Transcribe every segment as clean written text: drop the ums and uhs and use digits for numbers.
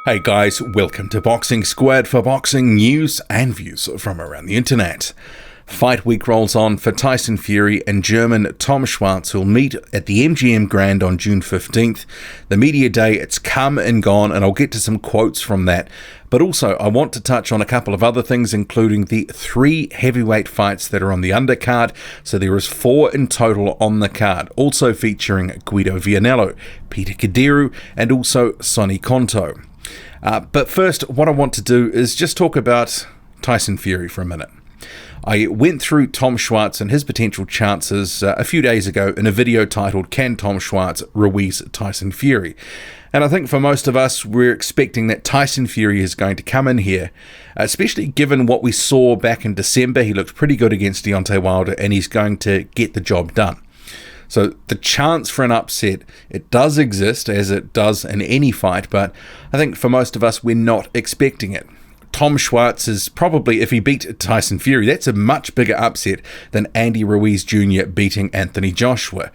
Hey guys, welcome to Boxing Squared for boxing news and views from around the internet. Fight week rolls on for Tyson Fury and German Tom Schwarz, who'll meet at the MGM Grand on June 15th. The media day, it's come and gone, and I'll get to some quotes from that. But also, I want to touch on a couple of other things, including the 3 heavyweight fights that are on the undercard. So there is 4 in total on the card, also featuring Guido Vianello, Peter Kadiru, and also Sonny Konto. But first, what I want to do is just talk about Tyson Fury for a minute. I went through Tom Schwarz and his potential chances a few days ago in a video titled "Can Tom Schwarz Ruiz Tyson Fury?" And I think for most of us, we're expecting that Tyson Fury is going to come in here, especially given what we saw back in December. He looked pretty good against Deontay Wilder, and he's going to get the job done. So the chance for an upset, it does exist, as it does in any fight, but I think for most of us, we're not expecting it. Tom Schwarz is probably, if he beat Tyson Fury, that's a much bigger upset than Andy Ruiz Jr. beating Anthony Joshua.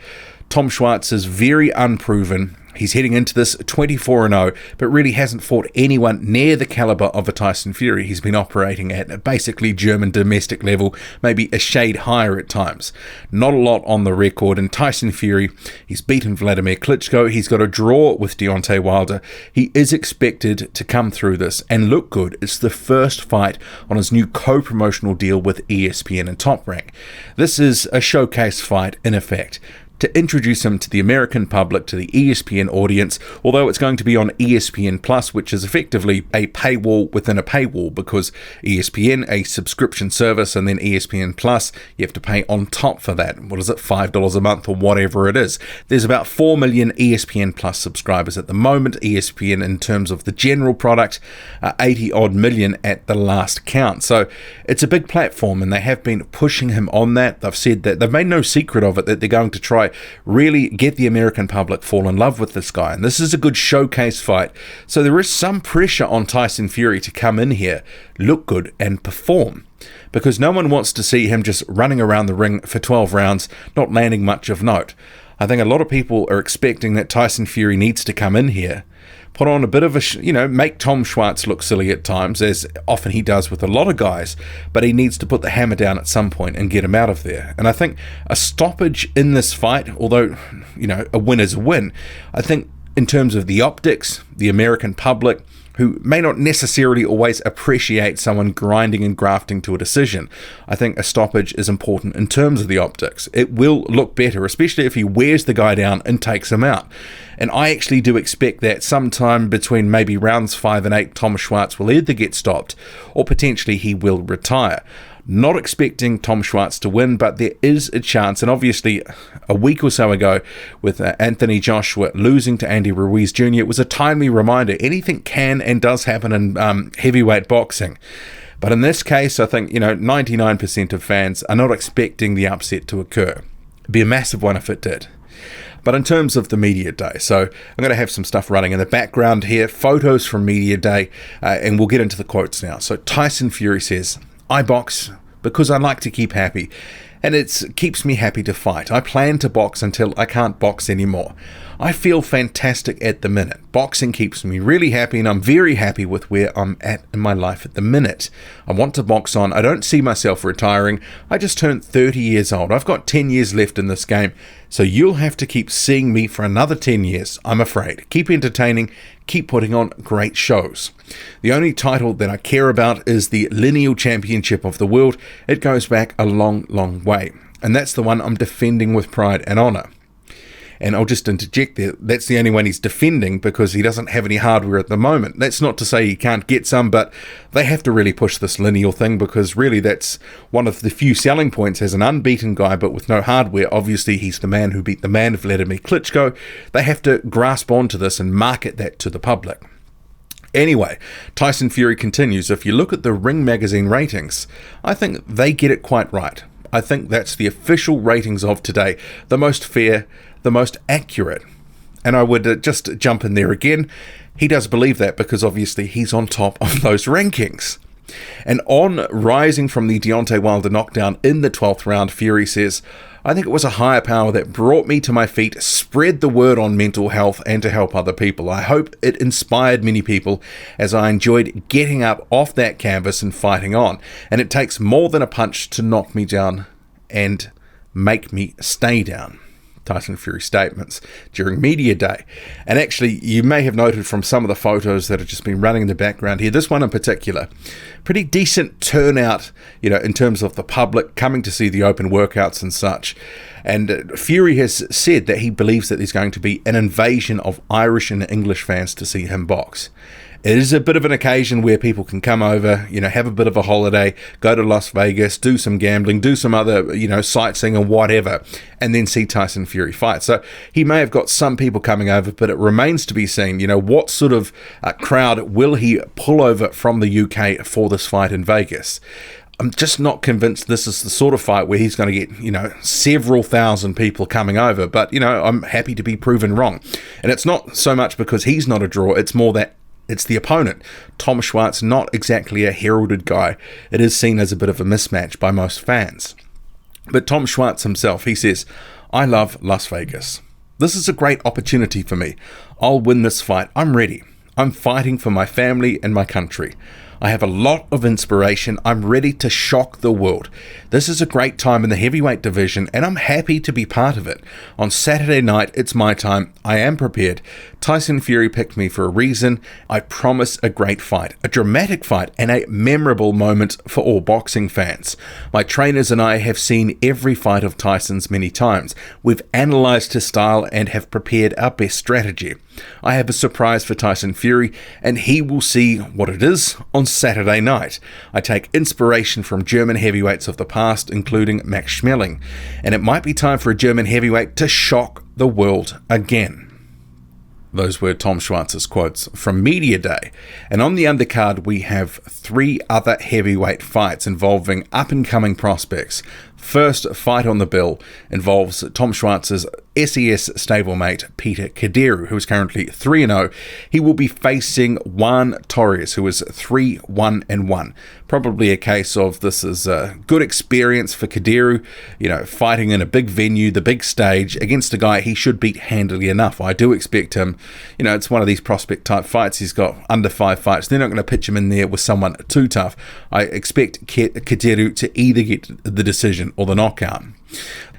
Tom Schwarz is very unproven. He's heading into this 24-0, but really hasn't fought anyone near the caliber of a Tyson Fury. He's been operating at basically German domestic level, maybe a shade higher at times. Not a lot on the record, and Tyson Fury, he's beaten Vladimir Klitschko. He's got a draw with Deontay Wilder. He is expected to come through this and look good. It's the first fight on his new co-promotional deal with ESPN and Top Rank. This is a showcase fight in effect, to introduce him to the American public, to the ESPN audience, although it's going to be on ESPN Plus, which is effectively a paywall within a paywall, because ESPN, a subscription service, and then ESPN Plus, you have to pay on top for that. What is it, $5 a month or whatever it is? There's about 4 million ESPN Plus subscribers at the moment. ESPN, in terms of the general product, 80 odd million at the last count. So it's a big platform, and they have been pushing him on that. They've said that they've made no secret of it, that they're going to try really get the American public fall in love with this guy, and this is a good showcase fight. So there is some pressure on Tyson Fury to come in here, look good, and perform, because no one wants to see him just running around the ring for 12 rounds, not landing much of note. I think a lot of people are expecting that Tyson Fury needs to come in here, put on a bit of a, make Tom Schwarz look silly at times, as often he does with a lot of guys, but he needs to put the hammer down at some point and get him out of there. And I think a stoppage in this fight, although, a win is a win, I think in terms of the optics, the American public, who may not necessarily always appreciate someone grinding and grafting to a decision, I think a stoppage is important in terms of the optics. It will look better, especially if he wears the guy down and takes him out. And I actually do expect that sometime between maybe rounds 5 and 8, Tom Schwarz will either get stopped or potentially he will retire. Not expecting Tom Schwarz to win, but there is a chance. And obviously, a week or so ago, with Anthony Joshua losing to Andy Ruiz Jr., it was a timely reminder. Anything can and does happen in heavyweight boxing. But in this case, I think 99% of fans are not expecting the upset to occur. It'd be a massive one if it did. But in terms of the media day, so I'm going to have some stuff running in the background here, photos from media day, and we'll get into the quotes now. So Tyson Fury says, "I box because I like to keep happy, and it keeps me happy to fight. I plan to box until I can't box anymore. I feel fantastic at the minute. Boxing keeps me really happy, and I'm very happy with where I'm at in my life at the minute. I want to box on. I don't see myself retiring. I just turned 30 years old. I've got 10 years left in this game, so you'll have to keep seeing me for another 10 years, I'm afraid. Keep entertaining, keep putting on great shows. The only title that I care about is the lineal championship of the world. It goes back a long, long way, and that's the one I'm defending with pride and honor." And I'll just interject there, that's the only one he's defending because he doesn't have any hardware at the moment. That's not to say he can't get some, but they have to really push this lineal thing, because really that's one of the few selling points as an unbeaten guy but with no hardware. Obviously, he's the man who beat the man, Vladimir Klitschko. They have to grasp onto this and market that to the public. Anyway, Tyson Fury continues, "If you look at the Ring Magazine ratings, I think they get it quite right. I think that's the official ratings of today, the most fair, the most accurate." And I would just jump in there again. He does believe that because obviously he's on top of those rankings. And on rising from the Deontay Wilder knockdown in the 12th round, Fury says, I think it was a higher power that brought me to my feet, spread the word on mental health and to help other people. I hope it inspired many people as I enjoyed getting up off that canvas and fighting on. And it takes more than a punch to knock me down and make me stay down. Tyson Fury statements during media day. And actually, you may have noted from some of the photos that have just been running in the background here, this one in particular, pretty decent turnout, in terms of the public coming to see the open workouts and such. And Fury has said that he believes that there's going to be an invasion of Irish and English fans to see him box. It is a bit of an occasion where people can come over, have a bit of a holiday, go to Las Vegas, do some gambling, do some other, sightseeing and whatever, and then see Tyson Fury fight. So he may have got some people coming over, but it remains to be seen, what sort of crowd will he pull over from the UK for this fight in Vegas. I'm just not convinced this is the sort of fight where he's going to get, several thousand people coming over. But, I'm happy to be proven wrong. And it's not so much because he's not a draw, it's more that it's the opponent. Tom Schwarz, not exactly a heralded guy. It is seen as a bit of a mismatch by most fans. But Tom Schwarz himself, he says, "I love Las Vegas. This is a great opportunity for me. I'll win this fight. I'm ready. I'm fighting for my family and my country. I have a lot of inspiration. I'm ready to shock the world. This is a great time in the heavyweight division, and I'm happy to be part of it. On Saturday night, it's my time. I am prepared. Tyson Fury picked me for a reason. I promise a great fight, a dramatic fight, and a memorable moment for all boxing fans. My trainers and I have seen every fight of Tyson's many times. We've analysed his style and have prepared our best strategy. I have a surprise for Tyson Fury, and he will see what it is on Saturday night. I take inspiration from German heavyweights of the past, including Max Schmeling, and it might be time for a German heavyweight to shock the world again." Those were Tom Schwarz's quotes from Media Day. And on the undercard, we have 3 other heavyweight fights involving up-and-coming prospects. First fight on the bill involves Tom Schwarz's SES stablemate Peter Kadiru, who is currently 3-0. He will be facing Juan Torres, who is 3-1-1. Probably a case of this is a good experience for Kadiru, fighting in a big venue, the big stage, against a guy he should beat handily enough. I do expect him, it's one of these prospect type fights. He's got under 5 fights. They're not going to pitch him in there with someone too tough. I expect Kadiru to either get the decision or the knockout.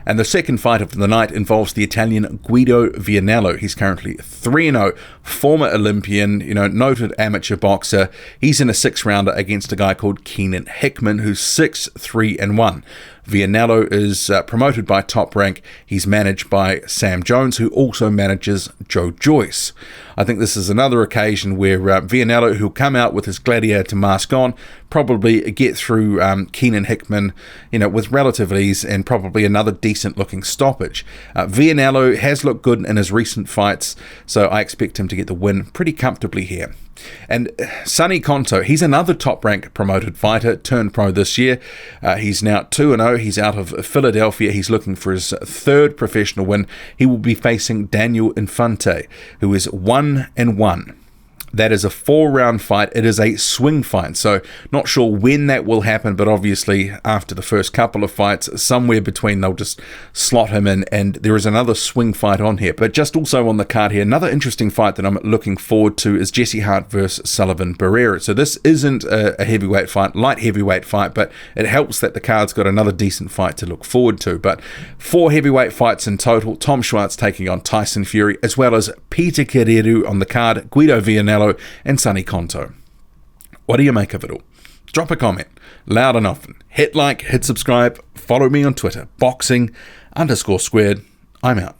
And the second fight of the night involves the Italian Guido Vianello. He's currently 3-0, former Olympian, noted amateur boxer. He's in a 6-rounder against a guy called Keenan Hickman, who's 6-3-1. Vianello is promoted by Top Rank. He's managed by Sam Jones, who also manages Joe Joyce. I think this is another occasion where Vianello, who'll come out with his gladiator mask on, probably get through Keenan Hickman, with relative ease and probably another decent-looking stoppage. Vianello has looked good in his recent fights, so I expect him to get the win pretty comfortably here. And Sonny Conto, he's another top-rank promoted fighter, turned pro this year. He's now 2-0. He's out of Philadelphia. He's looking for his 3rd professional win. He will be facing Daniel Infante, who is 1-1. That is a 4-round fight. It is a swing fight, so not sure when that will happen, but obviously after the first couple of fights, somewhere between, they'll just slot him in, and there is another swing fight on here. But just also on the card here, another interesting fight that I'm looking forward to is Jesse Hart versus Sullivan Barrera. So this isn't a heavyweight fight, light heavyweight fight, but it helps that the card's got another decent fight to look forward to. But 4 heavyweight fights in total. Tom Schwarz taking on Tyson Fury, as well as Peter Kadiru on the card, Guido Vianello, and Sonny Conto. What do you make of it all? Drop a comment, loud and often. Hit like, hit subscribe, follow me on Twitter, boxing_squared. I'm out.